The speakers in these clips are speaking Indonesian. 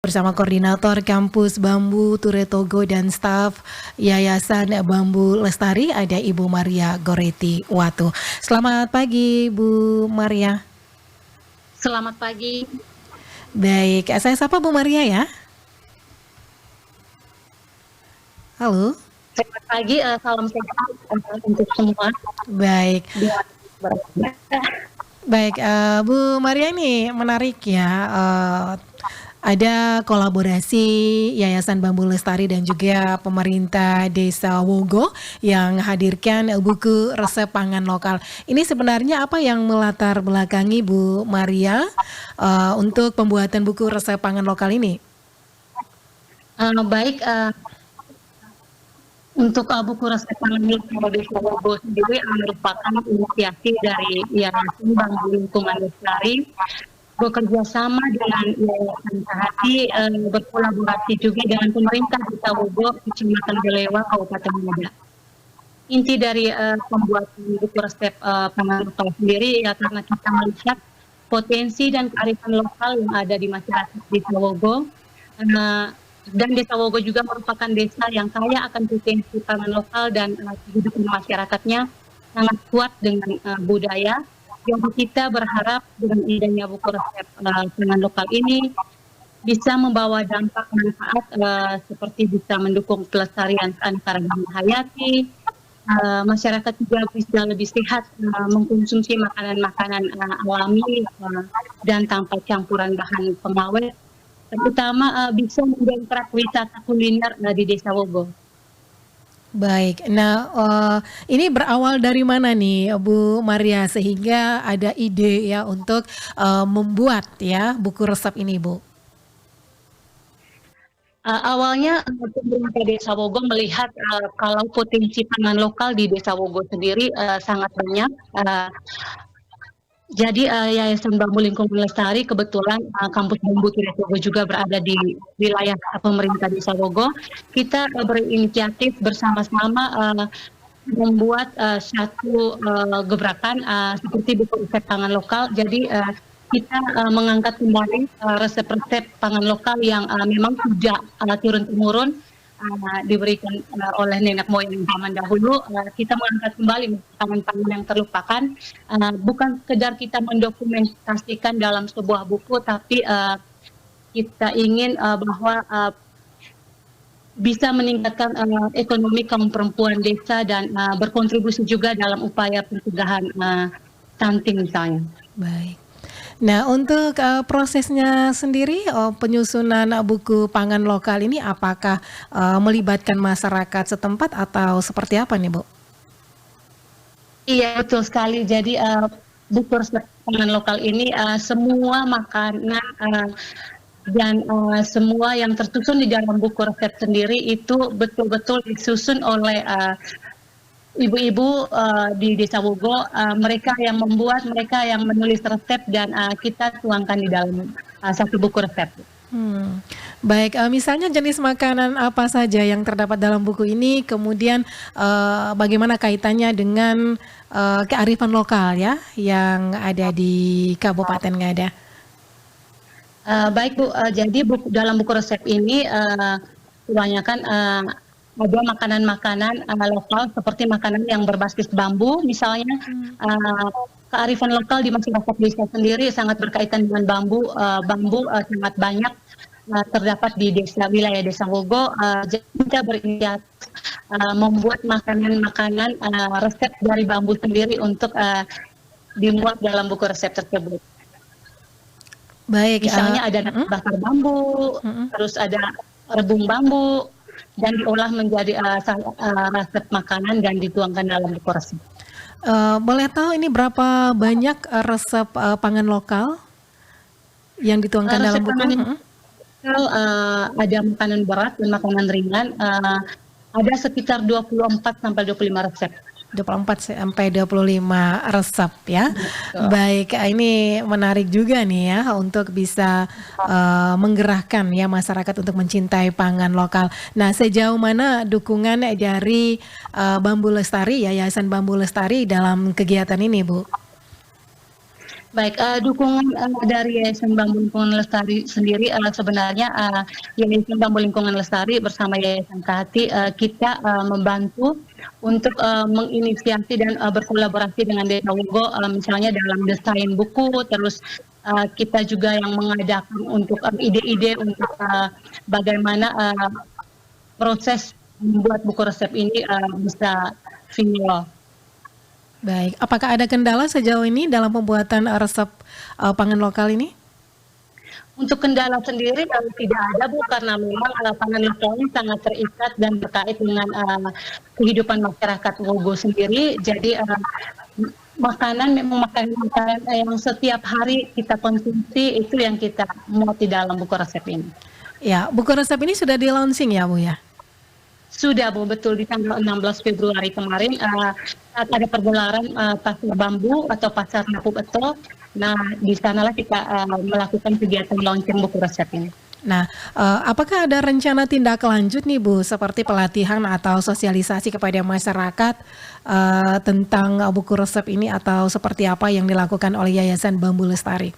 Bersama Koordinator Kampus Bambu Turetogo dan staf Yayasan Bambu Lestari ada Ibu Maria Goreti Watu. Selamat pagi Bu Maria. Selamat pagi. Baik, saya sapa Bu Maria ya. Halo. Selamat pagi, salam sehat untuk semua. Baik. Baik, Bu Maria ini menarik ya. Ada kolaborasi Yayasan Bambu Lestari dan juga pemerintah Desa Wogo yang hadirkan buku resep pangan lokal. Ini sebenarnya apa yang melatar belakangi Bu Maria untuk pembuatan buku resep pangan lokal ini? Untuk buku resep pangan lokal Desa Wogo sendiri merupakan inisiasi dari Yayasan Bambu Lingkungan Lestari, bekerja sama dengan Yayasan Sahati, berkolaborasi juga dengan pemerintah Desa Wogo, Kecamatan Belewa, Kabupaten Ngada. Inti dari pembuatan buku resep pangan lokal sendiri ya karena kita melihat potensi dan kearifan lokal yang ada di masyarakat Desa Wogo, dan Desa Wogo juga merupakan desa yang kaya akan potensi pangan lokal dan kehidupan masyarakatnya sangat kuat dengan budaya. Jadi kita berharap dengan adanya buku resep pangan lokal ini bisa membawa dampak manfaat seperti bisa mendukung pelestarian keanekaragaman hayati, masyarakat juga bisa lebih sehat mengkonsumsi makanan-makanan alami dan tanpa campuran bahan pengawet, terutama bisa mendongkrak wisata kuliner di Desa Wogo. Baik, nah ini berawal dari mana nih Bu Maria sehingga ada ide ya untuk membuat ya buku resep ini Bu? Awalnya pemerintah Desa Wogo melihat kalau potensi pangan lokal di Desa Wogo sendiri sangat banyak. Jadi Yayasan Bambu Lingkungan Lestari kebetulan kampus Bambu Turetogo juga berada di wilayah pemerintah Desa Wogo. Kita berinisiatif bersama-sama membuat satu gebrakan seperti buku resep pangan lokal. Jadi kita mengangkat kembali resep-resep pangan lokal yang memang sudah turun-temurun diberikan oleh nenek moyang zaman dahulu. Kita mengangkat kembali pangan-pangan yang terlupakan, bukan sekedar kita mendokumentasikan dalam sebuah buku, tapi kita ingin bahwa bisa meningkatkan ekonomi kaum perempuan desa dan berkontribusi juga dalam upaya pencegahan stunting misalnya. Baik. Nah, untuk prosesnya sendiri, penyusunan buku pangan lokal ini apakah melibatkan masyarakat setempat atau seperti apa nih, Bu? Iya, betul sekali. Jadi buku resep pangan lokal ini semua makanan dan semua yang tersusun di dalam buku resep sendiri itu betul-betul disusun oleh ibu-ibu di Desa Wogo, mereka yang membuat, mereka yang menulis resep dan kita tuangkan di dalam satu buku resep. Baik, misalnya jenis makanan apa saja yang terdapat dalam buku ini, kemudian bagaimana kaitannya dengan kearifan lokal ya yang ada di Kabupaten Ngada? Baik Bu, jadi dalam buku resep ini kebanyakan ada makanan-makanan lokal seperti makanan yang berbasis bambu misalnya. Kearifan lokal di masyarakat desa sendiri sangat berkaitan dengan bambu. Bambu sangat banyak terdapat di wilayah Desa Wogo. Jadi kita berinisiatif membuat makanan-makanan resep dari bambu sendiri untuk dimuat dalam buku resep tersebut. Baik, misalnya ada nasi bakar bambu, terus ada rebung bambu, dan diolah menjadi resep makanan dan dituangkan dalam buku resep. Boleh tahu ini berapa banyak resep pangan lokal yang dituangkan dalam buku? Ada makanan berat dan makanan ringan, ada sekitar 24 sampai 25 resep. 24 sampai 25 resep ya. Baik, ini menarik juga nih ya untuk bisa menggerakkan ya masyarakat untuk mencintai pangan lokal. Nah, sejauh mana dukungan dari Bambu Lestari, Yayasan Bambu Lestari dalam kegiatan ini, Bu? Baik, dukungan dari Yayasan Bambu Lingkungan Lestari sendiri sebenarnya Yayasan Bambu Lingkungan Lestari bersama Yayasan Kahati kita membantu untuk menginisiasi dan berkolaborasi dengan Desa Wogo misalnya dalam desain buku, terus kita juga yang mengadakan untuk ide-ide untuk bagaimana proses membuat buku resep ini bisa viral. Baik, apakah ada kendala sejauh ini dalam pembuatan resep pangan lokal ini? Untuk kendala sendiri tidak ada Bu, karena memang pangan lokal ini sangat terikat dan terkait dengan kehidupan masyarakat Wogo sendiri. Jadi makanan memang makanan yang setiap hari kita konsumsi, itu yang kita muat di dalam buku resep ini. Ya, buku resep ini sudah di-launching ya Bu ya? Sudah Bu, betul, di tanggal 16 Februari kemarin saat ada pergelaran pasar bambu atau pasar Napu Beto. Nah, di sanalah kita melakukan kegiatan launching buku resep ini. Nah, apakah ada rencana tindak lanjut nih Bu, seperti pelatihan atau sosialisasi kepada masyarakat tentang buku resep ini, atau seperti apa yang dilakukan oleh Yayasan Bambu Lestari?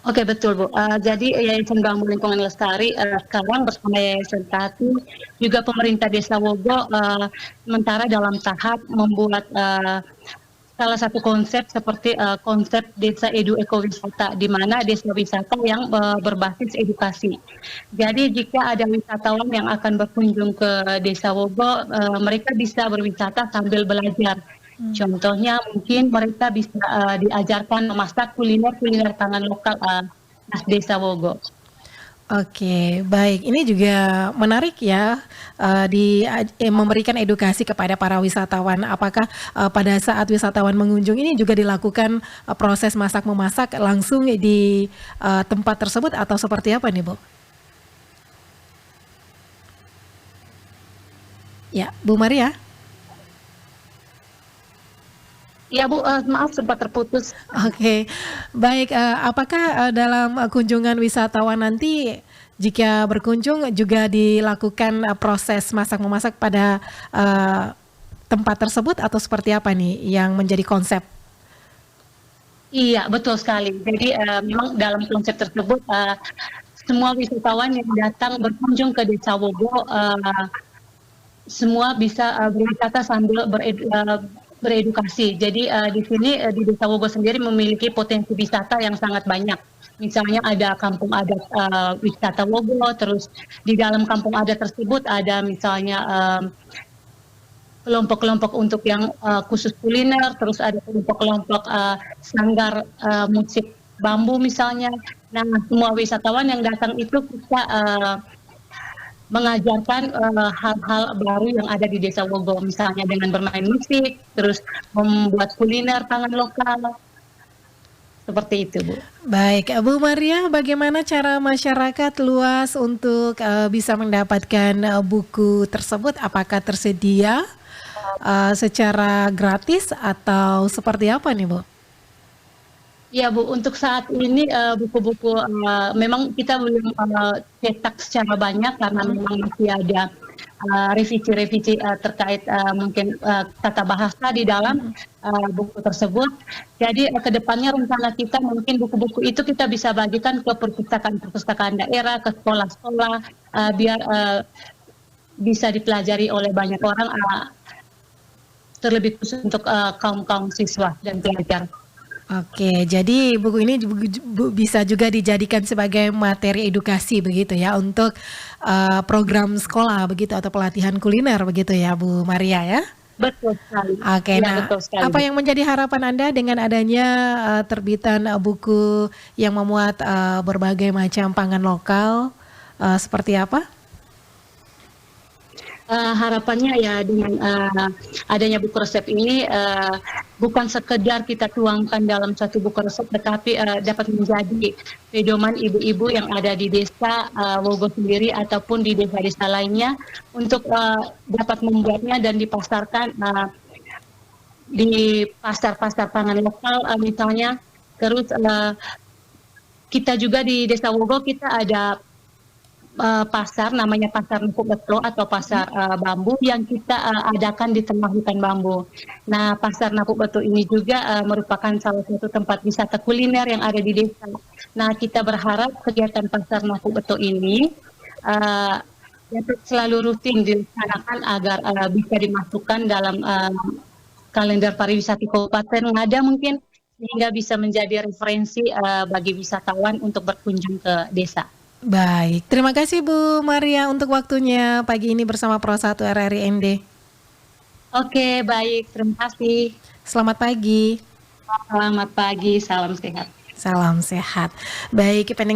Oke, betul Bu. Jadi Yayasan Bambu Lingkungan Lestari sekarang bersama Yayasan Kahati, juga pemerintah Desa Wogo sementara dalam tahap membuat salah satu konsep seperti konsep desa edu ekowisata, di mana desa wisata yang berbasis edukasi. Jadi jika ada wisatawan yang akan berkunjung ke Desa Wogo, mereka bisa berwisata sambil belajar. Contohnya mungkin mereka bisa diajarkan memasak kuliner pangan lokal khas Desa Wogo. Oke, baik. Ini juga menarik ya, memberikan edukasi kepada para wisatawan. Apakah pada saat wisatawan mengunjung ini juga dilakukan proses masak-memasak langsung di tempat tersebut, atau seperti apa nih Bu? Ya, Bu Maria? Ya Bu, maaf sempat terputus. Oke, baik. Apakah dalam kunjungan wisatawan nanti jika berkunjung juga dilakukan proses masak-memasak pada tempat tersebut, atau seperti apa nih yang menjadi konsep? Iya, betul sekali. Jadi memang dalam konsep tersebut semua wisatawan yang datang berkunjung ke Desa Wogo semua bisa berwisata sambil beredukasi. Jadi di sini di Desa Wogo sendiri memiliki potensi wisata yang sangat banyak. Misalnya ada kampung adat wisata Wogo, terus di dalam kampung adat tersebut ada misalnya kelompok-kelompok untuk yang khusus kuliner, terus ada kelompok-kelompok sanggar musik bambu misalnya. Nah, semua wisatawan yang datang itu kita mengajarkan hal-hal baru yang ada di Desa Wogo, misalnya dengan bermain musik, terus membuat kuliner pangan lokal, seperti itu Bu. Baik, Bu Maria, bagaimana cara masyarakat luas untuk bisa mendapatkan buku tersebut? Apakah tersedia secara gratis atau seperti apa nih Bu? Ya Bu, untuk saat ini buku-buku memang kita belum cetak secara banyak karena memang masih ada revisi-revisi terkait mungkin tata bahasa di dalam buku tersebut. Jadi kedepannya rencana kita mungkin buku-buku itu kita bisa bagikan ke perpustakaan daerah, ke sekolah-sekolah, biar bisa dipelajari oleh banyak orang, terlebih khusus untuk kaum siswa dan pelajar. Oke, jadi buku ini bisa juga dijadikan sebagai materi edukasi begitu ya, untuk program sekolah begitu, atau pelatihan kuliner begitu ya Bu Maria ya? Betul sekali. Oke, Ya, nah betul sekali. apa yang menjadi harapan Anda dengan adanya terbitan buku yang memuat berbagai macam pangan lokal, seperti apa? Harapannya ya dengan adanya buku resep ini bukan sekedar kita tuangkan dalam satu buku resep, tetapi dapat menjadi pedoman ibu-ibu yang ada di Desa Wogo sendiri ataupun di desa-desa lainnya untuk dapat membuatnya dan dipasarkan di pasar-pasar pangan lokal misalnya. Terus kita juga di Desa Wogo kita ada pasar namanya Pasar Napu Beto atau Pasar Bambu yang kita adakan di tengah hutan bambu. Nah, Pasar Napu Beto ini juga merupakan salah satu tempat wisata kuliner yang ada di desa. Nah, kita berharap kegiatan Pasar Napu Beto ini uh, dapat selalu rutin dilaksanakan agar bisa dimasukkan dalam kalender pariwisata kabupaten Ngada mungkin, sehingga bisa menjadi referensi bagi wisatawan untuk berkunjung ke desa. Baik, terima kasih Bu Maria untuk waktunya pagi ini bersama Pro 1 RRI ND. Oke, baik. Terima kasih. Selamat pagi. Selamat pagi. Salam sehat. Salam sehat. Baik, pendengar